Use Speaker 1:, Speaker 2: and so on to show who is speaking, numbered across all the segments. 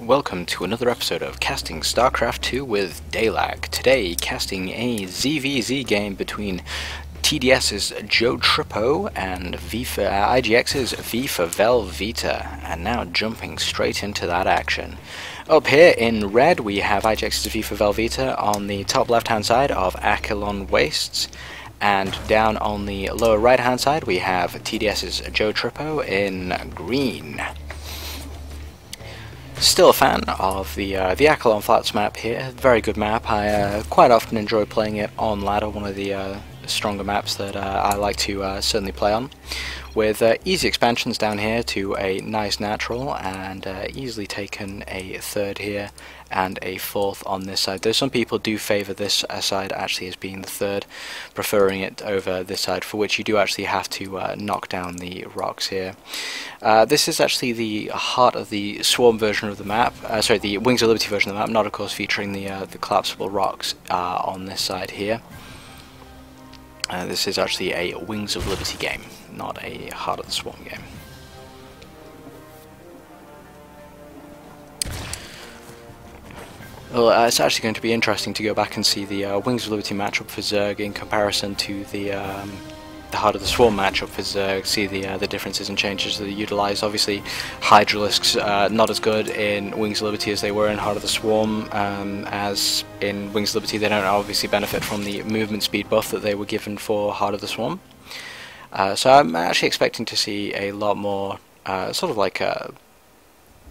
Speaker 1: Welcome to another episode of Casting Starcraft 2 with Daylag. Today, casting a ZvZ game between TDS's Jotripo and iGx's VforVelveeta, and now jumping straight into that action. Up here in red we have iGx's VforVelveeta on the top left hand side of Akilon Wastes, and down on the lower right hand side we have TDS's Jotripo in green. Still a fan of the Akilon Flats map here. Very good map. I quite often enjoy playing it on ladder, one of the stronger maps that I like to certainly play on. With easy expansions down here to a nice natural, and easily taken a third here and a fourth on this side. Though some people do favour this side actually as being the third, preferring it over this side, for which you do actually have to knock down the rocks here. This is actually the heart of the Swarm version of the map, sorry, the Wings of Liberty version of the map, not of course featuring the collapsible rocks on this side here. This is actually a Wings of Liberty game, not a Heart of the Swarm game. Well, it's actually going to be interesting to go back and see the Wings of Liberty matchup for Zerg in comparison to the Heart of the Swarm matchup for Zerg, see the differences and changes that are utilised. Obviously, Hydralisks not as good in Wings of Liberty as they were in Heart of the Swarm, as in Wings of Liberty they don't obviously benefit from the movement speed buff that they were given for Heart of the Swarm. So I'm actually expecting to see a lot more sort of like a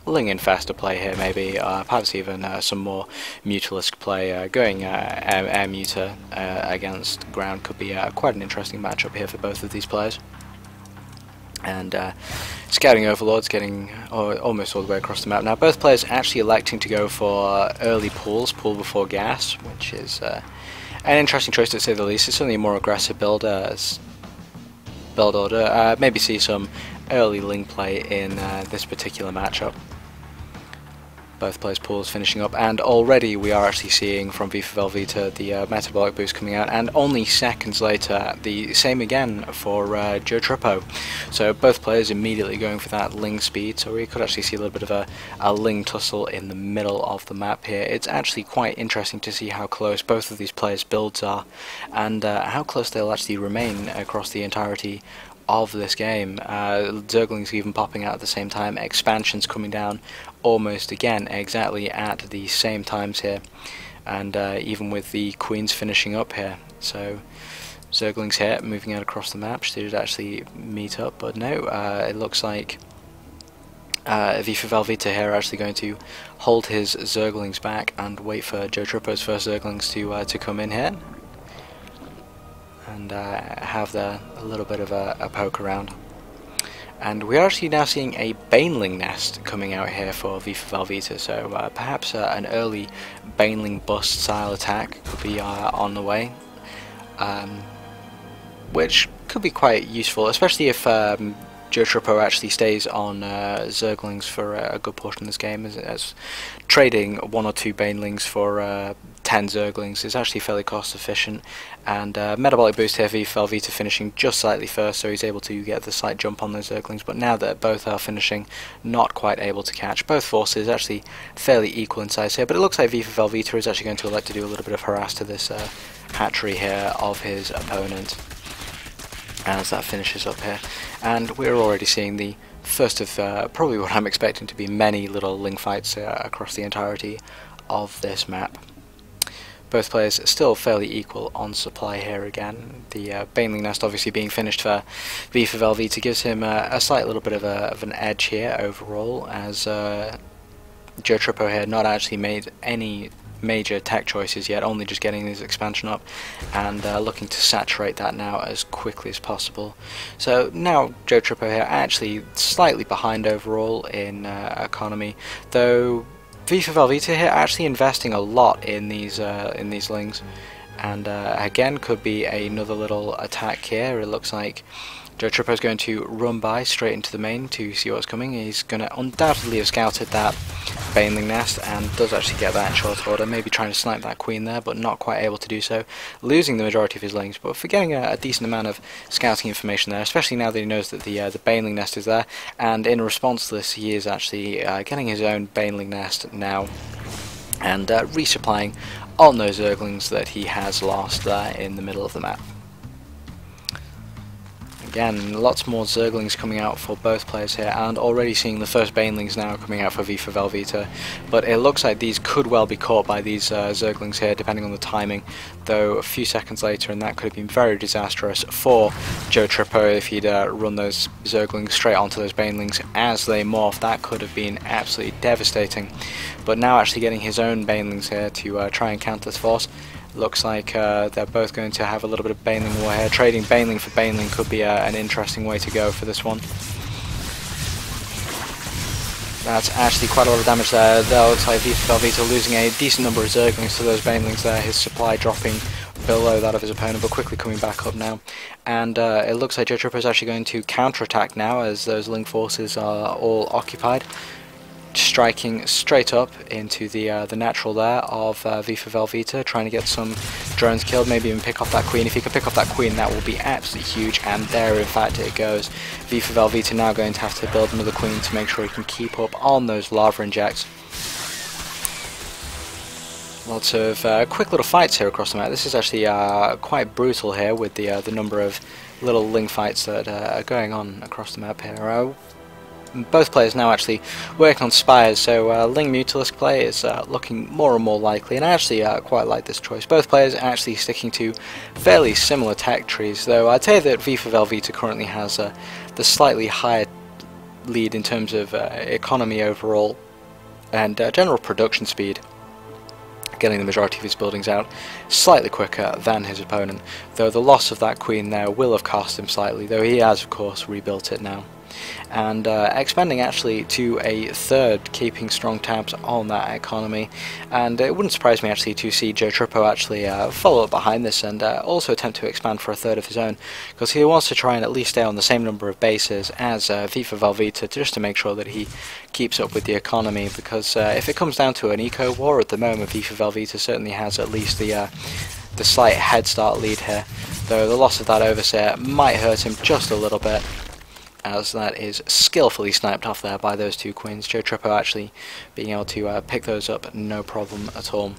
Speaker 1: Ling infestor play here, maybe, perhaps even some more Mutalisk play. Going air muter against ground could be quite an interesting matchup here for both of these players. And Scouting Overlords getting almost all the way across the map. Now both players actually electing to go for early pools, pool before gas, which is an interesting choice to say the least. It's certainly a more aggressive build order. Maybe see some early Ling play in this particular matchup. Both players' pools finishing up, and already we are actually seeing from VforVelveeta the metabolic boost coming out, and only seconds later the same again for Jotripo. So both players immediately going for that Ling speed, so we could actually see a little bit of a Ling tussle in the middle of the map here. It's actually quite interesting to see how close both of these players' builds are, and how close they'll actually remain across the entirety of this game. Zerglings even popping out at the same time, expansions coming down almost again exactly at the same times here, and even with the queens finishing up here. So Zerglings here moving out across the map should actually meet up, but no, it looks like VforVelveeta here are actually going to hold his Zerglings back and wait for Jotripo's first Zerglings to come in here and have a little bit of a poke around. And we're actually now seeing a Baneling nest coming out here for VforVelveeta, so perhaps an early Baneling bust style attack could be on the way, which could be quite useful, especially if Jotripo actually stays on Zerglings for a good portion of this game, as trading 1 or 2 Banelings for 10 Zerglings is actually fairly cost efficient. And metabolic boost here, VforVelveeta finishing just slightly first, so he's able to get the slight jump on those Zerglings, but now that both are finishing, not quite able to catch. Both forces actually fairly equal in size here, but it looks like VforVelveeta is actually going to elect to do a little bit of harass to this hatchery here of his opponent as that finishes up here. And we're already seeing the first of probably what I'm expecting to be many little Ling fights across the entirety of this map. Both players still fairly equal on supply here again. The Baneling nest obviously being finished for VforVelveeta gives him a slight little bit of an edge here overall, as Jotripo here not actually made any major tech choices yet, only just getting his expansion up and looking to saturate that now as quickly as possible. So now Jotripo here actually slightly behind overall in economy, though VforVelveeta here actually investing a lot in these Lings, and again could be another little attack here. It looks like Jotripo is going to run by straight into the main to see what's coming. He's going to undoubtedly have scouted that baneling nest, and does actually get that in short order, maybe trying to snipe that queen there, but not quite able to do so, losing the majority of his lings, but for getting a decent amount of scouting information there, especially now that he knows that the baneling nest is there, and in response to this he is actually getting his own baneling nest now, and resupplying on those Zerglings that he has lost there in the middle of the map. Again, lots more Zerglings coming out for both players here, and already seeing the first Banelings now coming out for VforVelveeta, but it looks like these could well be caught by these Zerglings here, depending on the timing, though a few seconds later, and that could have been very disastrous for Jotripo if he'd run those Zerglings straight onto those Banelings as they morph. That could have been absolutely devastating, but now actually getting his own Banelings here to try and counter this force. Looks like they're both going to have a little bit of Baneling war here. Trading Baneling for Baneling could be an interesting way to go for this one. That's actually quite a lot of damage there. That looks like VforVelveeta losing a decent number of Zerglings to those Banelings there. His supply dropping below that of his opponent, but quickly coming back up now. And it looks like Jotripo is actually going to counterattack now as those Ling forces are all occupied, striking straight up into the natural there of VforVelveeta, trying to get some drones killed, maybe even pick off that queen. If he could pick off that queen, that will be absolutely huge, and there in fact it goes. VforVelveeta now going to have to build another queen to make sure he can keep up on those lava injects. Lots of quick little fights here across the map. This is actually quite brutal here with the number of little Ling fights that are going on across the map here. Both players now actually working on spires, so Ling Mutalisk play is looking more and more likely, and I actually quite like this choice. Both players are actually sticking to fairly similar tech trees, though I'd say that VforVelveeta currently has the slightly higher lead in terms of economy overall and general production speed, getting the majority of his buildings out slightly quicker than his opponent, though the loss of that queen there will have cost him slightly, though he has of course rebuilt it now. And expanding actually to a third, keeping strong tabs on that economy, and it wouldn't surprise me actually to see Jotripo actually follow up behind this and also attempt to expand for a third of his own, because he wants to try and at least stay on the same number of bases as VforVelveeta, just to make sure that he keeps up with the economy, because if it comes down to an eco war at the moment, VforVelveeta certainly has at least the slight head start lead here, though the loss of that overseer might hurt him just a little bit, as that is skillfully sniped off there by those two queens. Jotripo actually being able to pick those up no problem at all.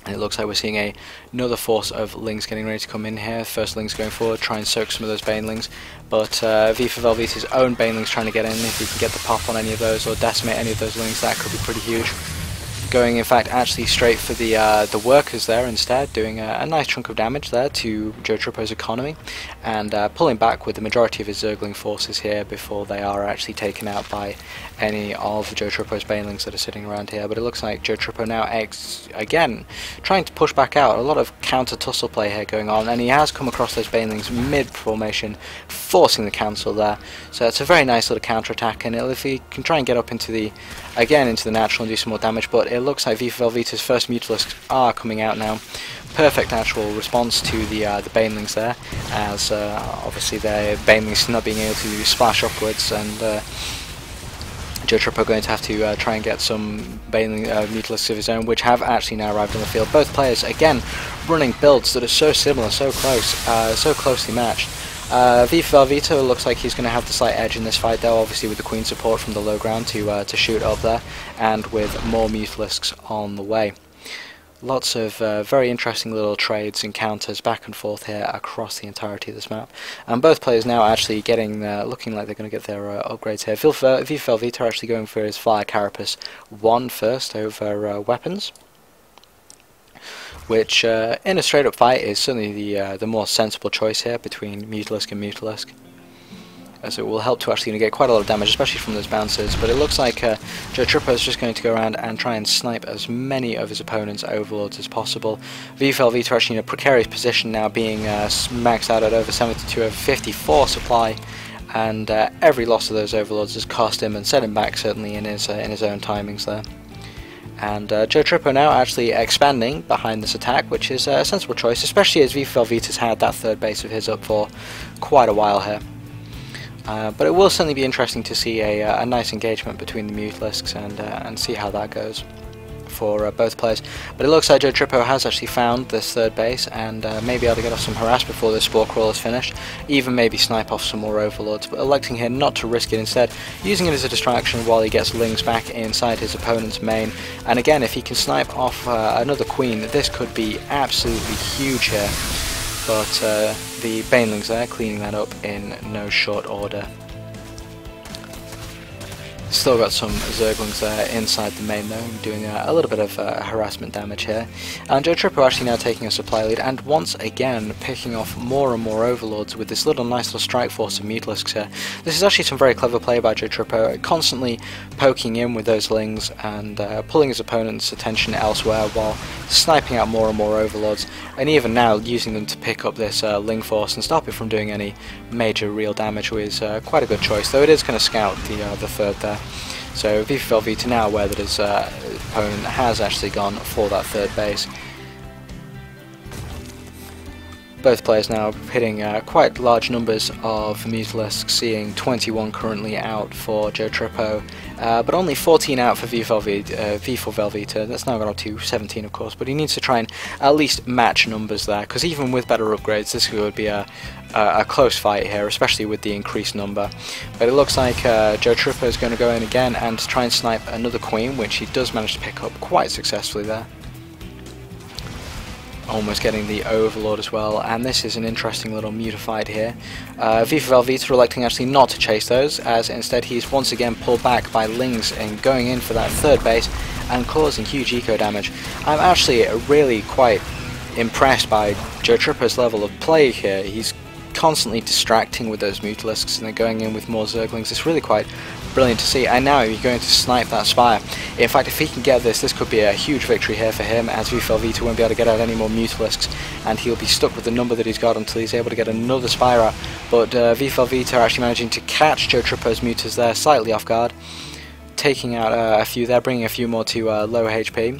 Speaker 1: And it looks like we're seeing another force of Lings getting ready to come in here. First Lings going forward, try and soak some of those Banelings, but VforVelveeta's own Banelings trying to get in. If he can get the pop on any of those or decimate any of those Lings, that could be pretty huge. Going in fact actually straight for the workers there instead, doing a nice chunk of damage there to Jotripo's economy, and pulling back with the majority of his Zergling forces here before they are actually taken out by any of Jotripo's Banelings that are sitting around here. But it looks like Jotripo now again trying to push back out. A lot of counter tussle play here going on, and he has come across those Banelings mid formation, forcing the cancel there. So it's a very nice little counter attack, and if he can try and get up into the natural and do some more damage, but it looks like VforVelveeta's first Mutalisks are coming out now. Perfect actual response to the Banelings there, as obviously their Banelings not being able to splash upwards, and Jotripo going to have to try and get some Baneling Mutalisks of his own, which have actually now arrived on the field. Both players again running builds that are so similar, so close, so closely matched. VforVelveeta looks like he's going to have the slight edge in this fight, though, obviously with the queen support from the low ground to shoot up there, and with more Mutalisks on the way. Lots of very interesting little trades and counters back and forth here across the entirety of this map, and both players now actually getting looking like they're going to get their upgrades here. VforVelveeta actually going for his Fire Carapace 1 first over weapons, which in a straight up fight is certainly the more sensible choice here between Mutalisk and Mutalisk, as it will help to actually get quite a lot of damage, especially from those bouncers. But it looks like Jotripo is just going to go around and try and snipe as many of his opponent's overlords as possible. VforVelveeta actually in a precarious position now, being maxed out at over 72 over 54 supply, and every loss of those overlords has cost him and set him back certainly in his own timings there. And Jotripo now actually expanding behind this attack, which is a sensible choice, especially as VforVelveeta's had that third base of his up for quite a while here. But it will certainly be interesting to see a nice engagement between the Mutalisks and see how that goes for both players. But it looks like Jotripo has actually found this third base and may be able to get off some harass before the Spore Crawl is finished, even maybe snipe off some more Overlords, but electing here not to risk it, instead using it as a distraction while he gets Lings back inside his opponent's main. And again, if he can snipe off another Queen, this could be absolutely huge here, but the Banelings there cleaning that up in no short order. Still got some Zerglings there inside the main though, doing a little bit of harassment damage here. And Jotripo actually now taking a supply lead, and once again picking off more and more Overlords with this nice little strike force of Mutalisks here. This is actually some very clever play by Jotripo, constantly poking in with those Lings and pulling his opponent's attention elsewhere while sniping out more and more Overlords, and even now using them to pick up this Ling force and stop it from doing any major real damage, which is quite a good choice, though it is going to scout the third there. So VforVelveeta now aware that his opponent has actually gone for that third base. Both players now hitting quite large numbers of Mutalisks, seeing 21 currently out for Jotripo, but only 14 out for VforVelveeta. That's now gone up to 17 of course, but he needs to try and at least match numbers there, because even with better upgrades this would be a close fight here, especially with the increased number. But it looks like Jotripo is going to go in again and try and snipe another Queen, which he does manage to pick up quite successfully there. Almost getting the Overlord as well, and this is an interesting little mutified here. VforVelveeta electing actually not to chase those, as instead he's once again pulled back by Lings and going in for that third base and causing huge eco damage. I'm actually really quite impressed by Jotripo's level of play here. He's constantly distracting with those Mutalisks and then going in with more Zerglings. It's really quite brilliant to see, and now he's going to snipe that Spire. In fact, if he can get this could be a huge victory here for him, as VforVelveeta won't be able to get out any more Mutalisks and he'll be stuck with the number that he's got until he's able to get another Spire out. But VforVelveeta are actually managing to catch Jotripo's Mutas there slightly off guard, taking out a few there, bringing a few more to lower HP.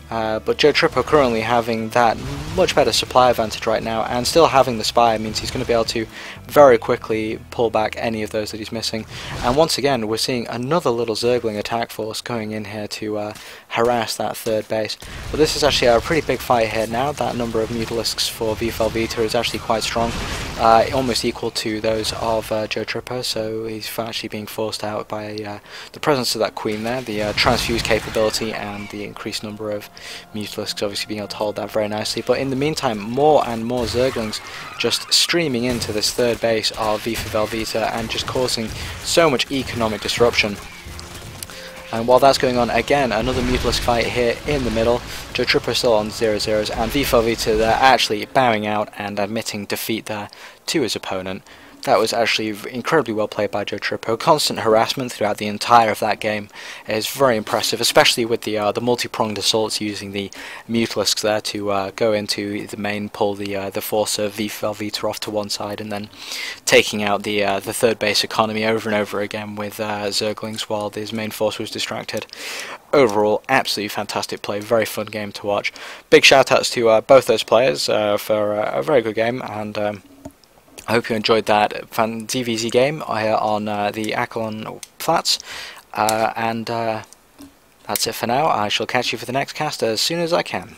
Speaker 1: But Jotripo currently having that much better supply advantage right now, and still having the Spire means he's going to be able to very quickly pull back any of those that he's missing. And once again we're seeing another little Zergling attack force going in here to harass that third base. But this is actually a pretty big fight here now. That number of Mutalisks for VforVelveeta is actually quite strong, almost equal to those of Jotripo, so he's actually being forced out by the presence of that Queen there, the transfuse capability and the increased number of Mutalisks obviously being able to hold that very nicely. But in the meantime, more and more Zerglings just streaming into this third base of VforVelveeta and just causing so much economic disruption. And while that's going on, again another Mutalisk fight here in the middle. Jotripo still on 0-0s, and VforVelveeta there actually bowing out and admitting defeat there to his opponent. That was actually incredibly well played by Jotripo. Constant harassment throughout the entire of that game is very impressive, especially with the multi-pronged assaults using the Mutalisks there to go into the main, pull the force of VforVelveeta off to one side, and then taking out the third base economy over and over again with Zerglings while his main force was distracted. Overall, absolutely fantastic play, very fun game to watch. Big shout outs to both those players for a very good game, and I hope you enjoyed that ZvZ game on the Akilon flats, and that's it for now. I shall catch you for the next cast as soon as I can.